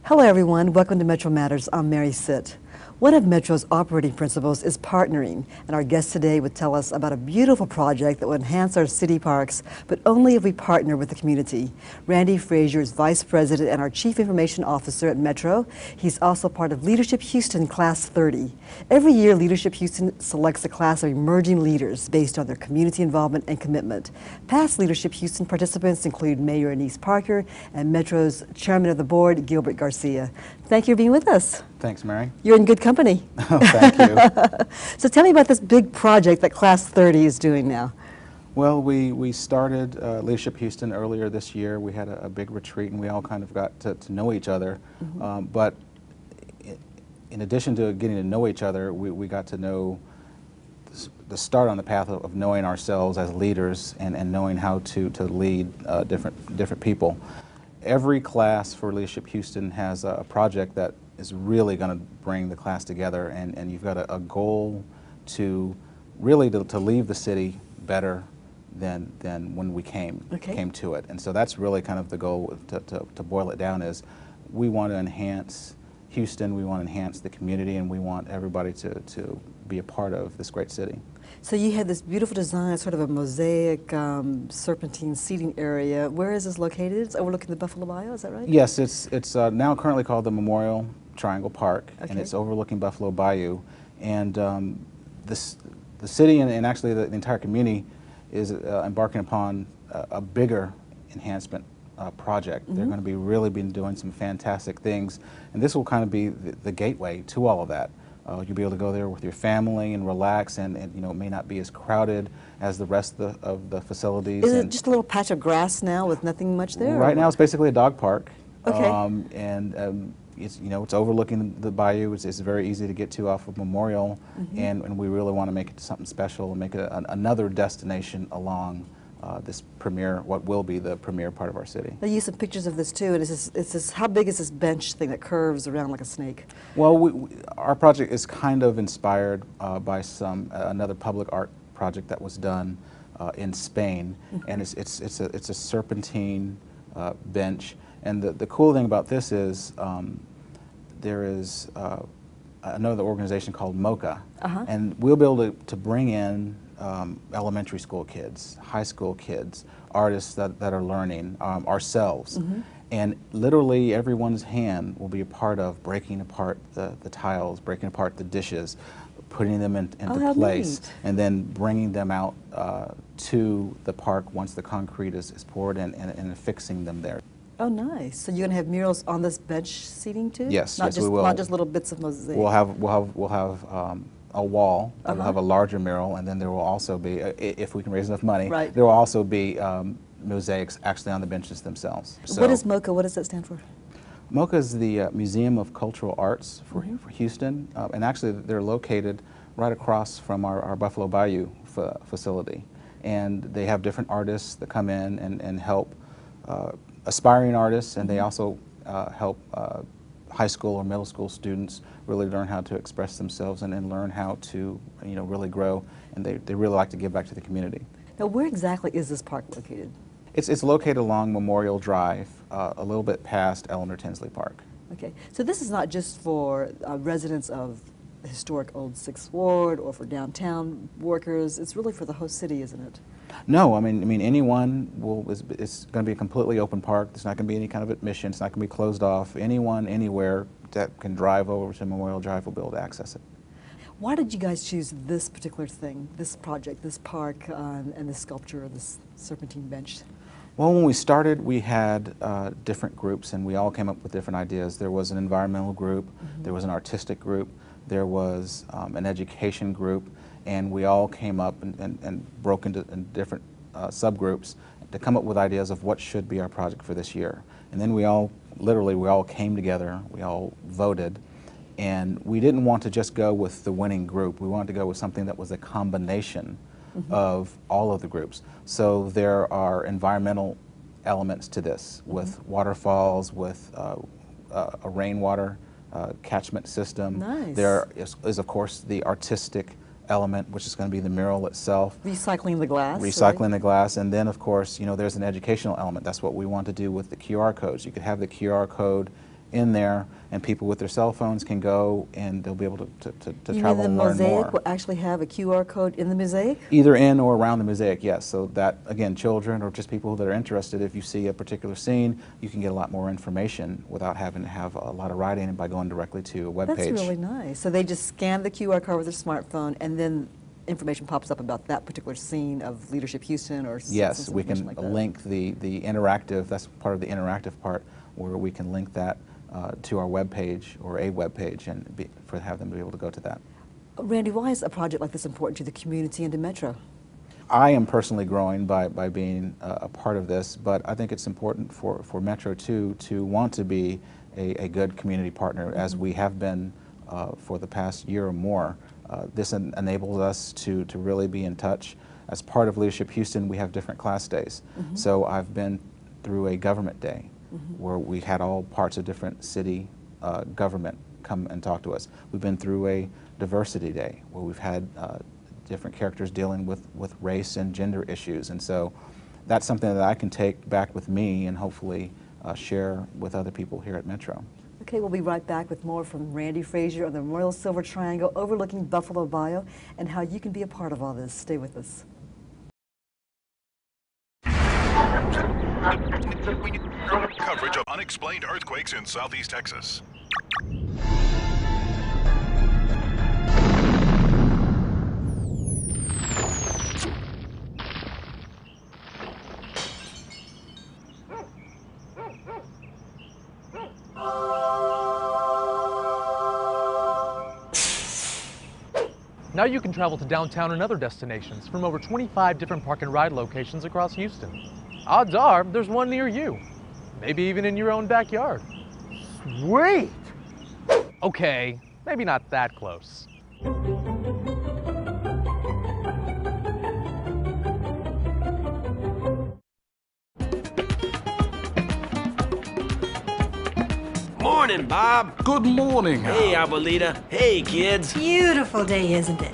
Hello everyone, welcome to Metro Matters. I'm Mary Sitt. One of Metro's operating principles is partnering, and our guest today would tell us about a beautiful project that will enhance our city parks, but only if we partner with the community. Randy Frasier is Vice President and our Chief Information Officer at Metro. He's also part of Leadership Houston Class 30. Every year, Leadership Houston selects a class of emerging leaders based on their community involvement and commitment. Past Leadership Houston participants include Mayor Anise Parker and Metro's Chairman of the Board, Gilbert Garcia. Thank you for being with us. Thanks, Mary. You're in good company. Oh, thank you. So tell me about this big project that Class 30 is doing now. Well, we started Leadership Houston earlier this year. We had a big retreat, and we all kind of got to know each other. But in addition to getting to know each other, we got to know the start on the path of knowing ourselves as leaders and knowing how to lead different people. Every class for Leadership Houston has a project that is really going to bring the class together, and you've got a goal to really to leave the city better than when we came to it. And so that's really kind of the goal. To boil it down is we want to enhance Houston, we want to enhance the community, and we want everybody to be a part of this great city. So you had this beautiful design, sort of a mosaic serpentine seating area. Where is this located? It's overlooking the Buffalo Bayou, is that right? Yes, it's now currently called the Memorial Triangle Park, and it's overlooking Buffalo Bayou. And the city and actually the entire community is embarking upon a bigger enhancement project. They're going to be really doing some fantastic things, and this will kind of be the gateway to all of that. You'll be able to go there with your family and relax, and you know, it may not be as crowded as the rest of the facilities. Is it just a little patch of grass now with nothing much there? Right now it's basically a dog park. Okay. It's, you know, it's overlooking the bayou. It's very easy to get to off of Memorial, and we really want to make it something special and make it another destination along this premier, what will be the premier part of our city. I used some pictures of this too, and it's this, how big is this bench thing that curves around like a snake? Well, our project is kind of inspired by another public art project that was done in Spain, and it's a serpentine bench. And the cool thing about this is there is another organization called MOCA, and we'll be able to bring in elementary school kids, high school kids, artists that are learning, ourselves. And literally everyone's hand will be a part of breaking apart the tiles, breaking apart the dishes, putting them into place, and then bringing them out to the park once the concrete is poured and affixing them there. Oh, nice. So you're going to have murals on this bench seating too? Yes, not yes, just, we will. Not just little bits of mosaic. We'll have a wall. We'll have a larger mural, and then there will also be, if we can raise enough money, there will also be mosaics actually on the benches themselves. So what is MOCA? What does that stand for? MOCA is the Museum of Cultural Arts for Houston, and actually they're located right across from our Buffalo Bayou facility. And they have different artists that come in and help aspiring artists, and they also help high school or middle school students really learn how to express themselves and learn how to, you know, really grow, and they really like to give back to the community. Now, where exactly is this park located? It's located along Memorial Drive, a little bit past Eleanor Tinsley Park. Okay, so this is not just for residents of the historic Old 6th Ward or for downtown workers. It's really for the whole city, isn't it? No, I mean anyone it's going to be a completely open park. There's not going to be any kind of admission. It's not going to be closed off. Anyone, anywhere that can drive over to Memorial Drive will be able to access it. Why did you guys choose this particular thing, this project, this park, and this sculpture, this serpentine bench? Well, when we started, we had different groups, and we all came up with different ideas. There was an environmental group, there was an artistic group, there was an education group, and we all came up and broke into different subgroups to come up with ideas of what should be our project for this year. And then we all came together, we all voted, and we didn't want to just go with the winning group. We wanted to go with something that was a combination of all of the groups. So there are environmental elements to this, with waterfalls, with a rainwater catchment system. Nice. There is, of course, the artistic element, which is going to be the mural itself. Recycling the glass. Recycling the glass, and then, of course, you know, there's an educational element. That's what we want to do with the QR codes. You could have the QR code in there, and people with their cell phones can go and they'll be able to You travel mean the more and more. mosaic will actually have a QR code in the mosaic? Either in or around the mosaic, yes. So that, again, children or just people that are interested, if you see a particular scene, you can get a lot more information without having to have a lot of writing and by going directly to a web That's page. really nice. So they just scan the QR code with their smartphone, and then information pops up about that particular scene of Leadership Houston or Yes, we can like that. link the interactive, that's part of the interactive part, where we can link that to our web page or a web page and have them be able to go to that. Randy, why is a project like this important to the community and to Metro? I am personally growing by being a part of this, but I think it's important for Metro too to want to be a good community partner, as we have been for the past year or more. This enables us to really be in touch. As part of Leadership Houston, we have different class days. So I've been through a government day where we had all parts of different city government come and talk to us. We've been through a diversity day where we've had different characters dealing with race and gender issues. And so that's something that I can take back with me and hopefully share with other people here at Metro. Okay, we'll be right back with more from Randy Frasier on the Memorial Silver Triangle overlooking Buffalo Bayou and how you can be a part of all this. Stay with us. Coverage of unexplained earthquakes in southeast Texas. Now you can travel to downtown and other destinations from over 25 different park and ride locations across Houston. Odds are there's one near you, maybe even in your own backyard. Sweet! Okay, maybe not that close. Morning, Bob. Good morning. Hey, Abuelita. Hey, kids. Beautiful day, isn't it?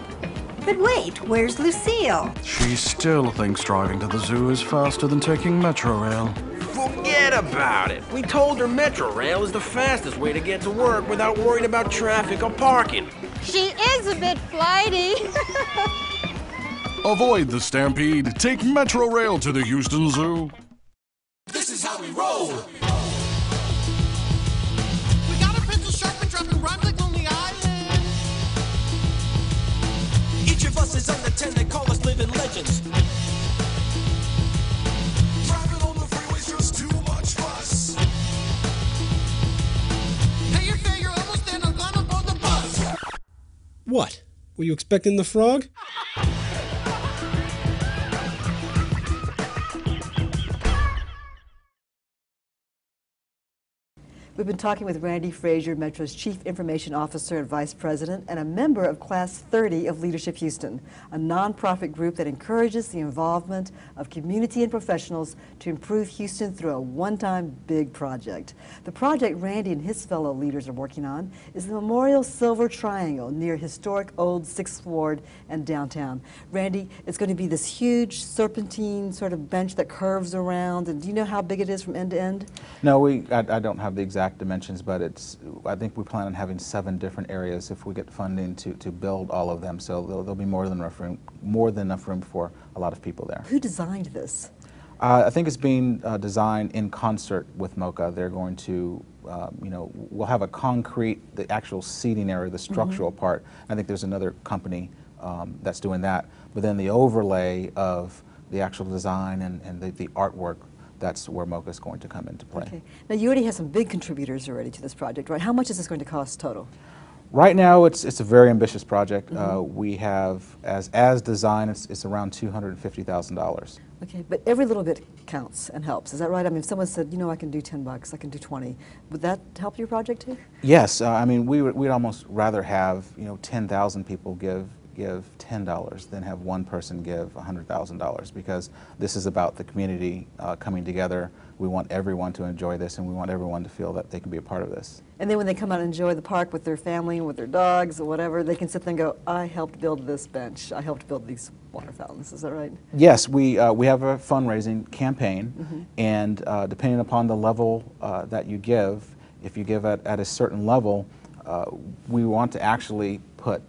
But wait, where's Lucille? She still thinks driving to the zoo is faster than taking Metro Rail. Forget about it. We told her Metro Rail is the fastest way to get to work without worrying about traffic or parking. She is a bit flighty. Avoid the stampede. Take Metro Rail to the Houston Zoo. This is how we roll. We got a pencil sharp and dropping rhymes like Lonely Island. Each of us is under 10, they call us living legends. Driving on the freeway's just too much fuss. Hey, you're fair, you're almost there, I'm gonna board the bus. What? Were you expecting the frog? We've been talking with Randy Frasier, Metro's Chief Information Officer and Vice President, and a member of Class 30 of Leadership Houston, a nonprofit group that encourages the involvement of community and professionals to improve Houston through a one-time big project. The project Randy and his fellow leaders are working on is the Memorial Silver Triangle near historic old 6th Ward and downtown. Randy, it's going to be this huge serpentine sort of bench that curves around, and do you know how big it is from end to end? No, I don't have the exact dimensions, but I think we plan on having 7 different areas if we get funding to build all of them. So there'll be more than enough room for a lot of people there. Who designed this? I think it's being designed in concert with MoCA. They're going to, we'll have a concrete, the actual seating area, the structural part. I think there's another company that's doing that. But then the overlay of the actual design and the artwork, that's where MoCA is going to come into play. Okay. Now you already have some big contributors already to this project, right? How much is this going to cost total? Right now, it's a very ambitious project. We have, as designed, it's around $250,000. Okay, but every little bit counts and helps. Is that right? I mean, if someone said, you know, I can do $10, I can do 20, would that help your project too? Yes. I mean, we'd almost rather have 10,000 people give $10 than have one person give $100,000, because this is about the community coming together. We want everyone to enjoy this, and we want everyone to feel that they can be a part of this. And then when they come out and enjoy the park with their family and with their dogs or whatever, they can sit there and go, I helped build this bench. I helped build these water fountains. Is that right? Yes, we have a fundraising campaign, and depending upon the level that you give, if you give at a certain level, we want to actually put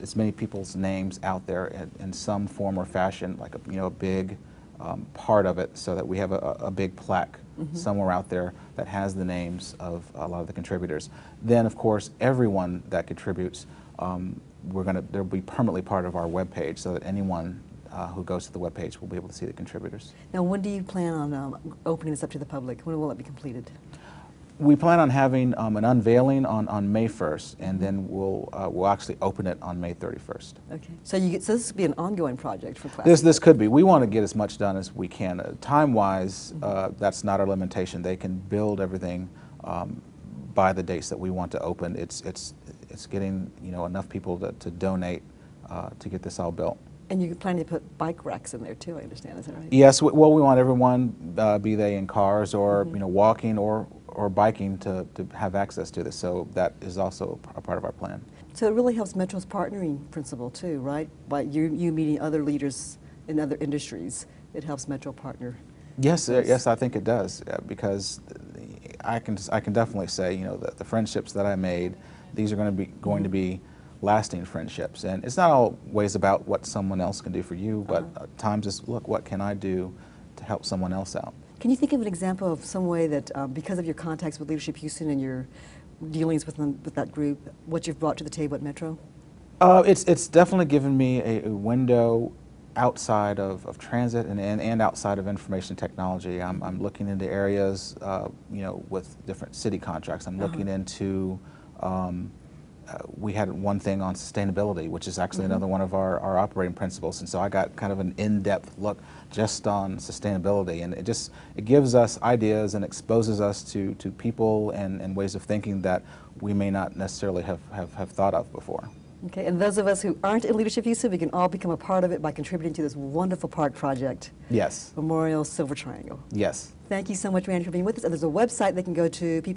as many people's names out there in some form or fashion, like a big part of it, so that we have a big plaque somewhere out there that has the names of a lot of the contributors. Then, of course, everyone that contributes, they'll be permanently part of our webpage, so that anyone who goes to the webpage will be able to see the contributors. Now, when do you plan on opening this up to the public? When will it be completed? We plan on having an unveiling on May 1st, and then we'll actually open it on May 31st. Okay. So this could be an ongoing project for Class. This could be. We want to get as much done as we can. Time-wise, that's not our limitation. They can build everything by the dates that we want to open. It's getting enough people to donate to get this all built. And you plan to put bike racks in there too, I understand, is that right? Yes. Well, we want everyone, be they in cars or walking or biking, to have access to this. So that is also a part of our plan. So it really helps Metro's partnering principle too, right? By you meeting other leaders in other industries, it helps Metro partner. Yes, yes, I think it does, because I can definitely say, the friendships that I made, these are going to be lasting friendships. And it's not always about what someone else can do for you, but at times it's, look, what can I do to help someone else out? Can you think of an example of some way that, because of your contacts with Leadership Houston and your dealings with that group, what you've brought to the table at Metro? It's definitely given me a window outside of transit and outside of information technology. I'm looking into areas, with different city contracts. I'm looking into, we had one thing on sustainability, which is actually another one of our operating principles, and so I got kind of an in-depth look just on sustainability, and it gives us ideas and exposes us to people and ways of thinking that we may not necessarily have thought of before. Okay, and those of us who aren't in Leadership Houston, we can all become a part of it by contributing to this wonderful park project. Yes. Memorial Silver Triangle. Yes. Thank you so much, Randy, for being with us. And there's a website people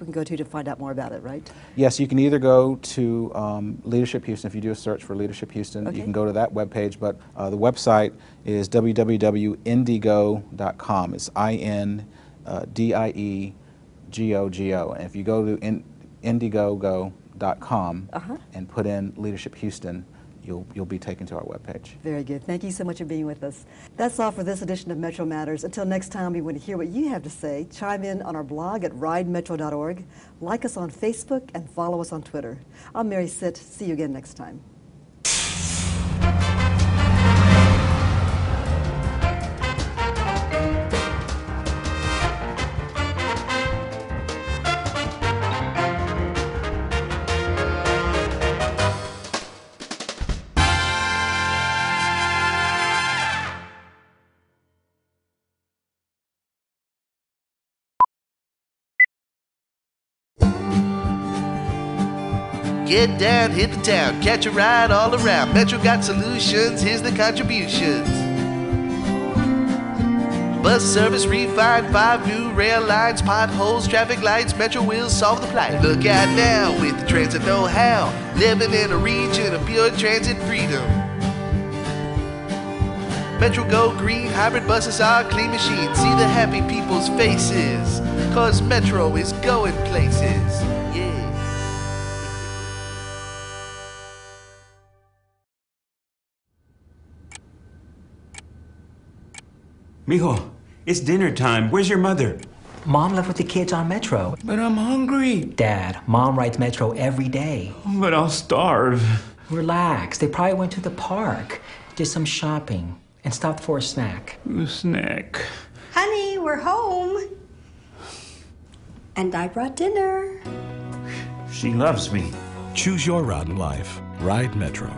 can go to find out more about it, right? Yes, you can either go to Leadership Houston. If you do a search for Leadership Houston, you can go to that webpage, but the website is www.indiego.com. It's INDIEGOGO. And if you go to Indiegogo.com and put in Leadership Houston, you'll be taken to our webpage. Very good. Thank you so much for being with us. That's all for this edition of Metro Matters. Until next time, we want to hear what you have to say. Chime in on our blog at ridemetro.org. Like us on Facebook and follow us on Twitter. I'm Mary Sitt. See you again next time. Get down, hit the town, catch a ride all around. Metro got solutions, here's the contributions. Bus service refined, 5 new rail lines, potholes, traffic lights. Metro will solve the plight. Look out now with the transit know-how, living in a region of pure transit freedom. Metro Go Green, hybrid buses are clean machines. See the happy people's faces, cause Metro is going places. Yeah. Mijo, it's dinner time. Where's your mother? Mom left with the kids on Metro. But I'm hungry. Dad, Mom rides Metro every day. But I'll starve. Relax. They probably went to the park, did some shopping, and stopped for a snack. A snack. Honey, we're home. And I brought dinner. She loves me. Choose your route in life. Ride Metro.